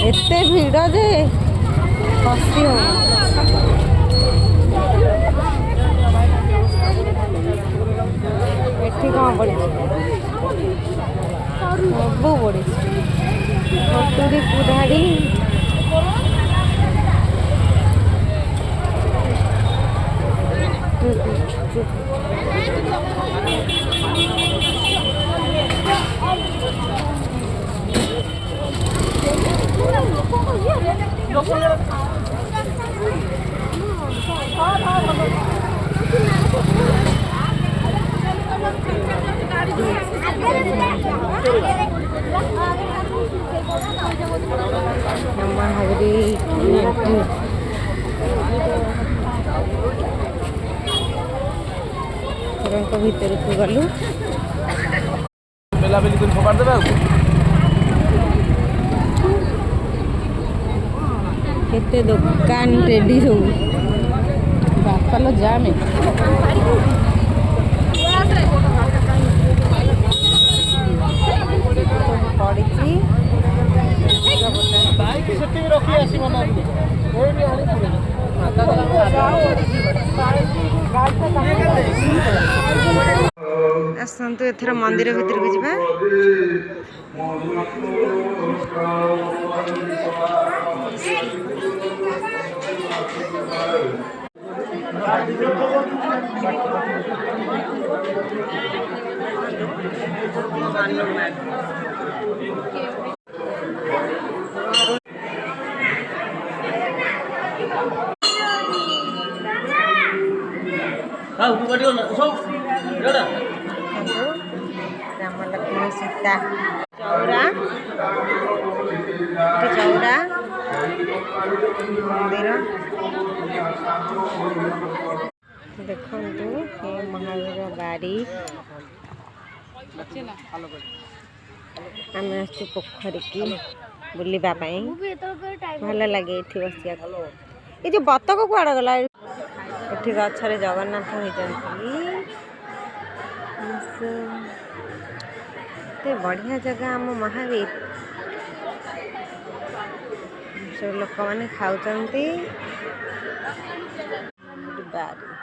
एते भिड़ जे हसी हो एठी कौन पड़ी सब पड़ी कटुरी कुधाड़ी महावीरी भीतर को गलु केते दुकान रेडी सब बापा लो जामे पड़ी आसतु एथर मंदिर भीतर को जीवा राम लक्ष्मण सीता चौरा चौरा मंदिर देखु ये महावीर बाड़ी आम आसु पोखरी की बुलवा भल लगे बसिया ये जो बतक कुआड़ गला ये गचरे जगन्नाथ होते बढ़िया जगह आम महावीर सब लोक मैंने खाऊ बारी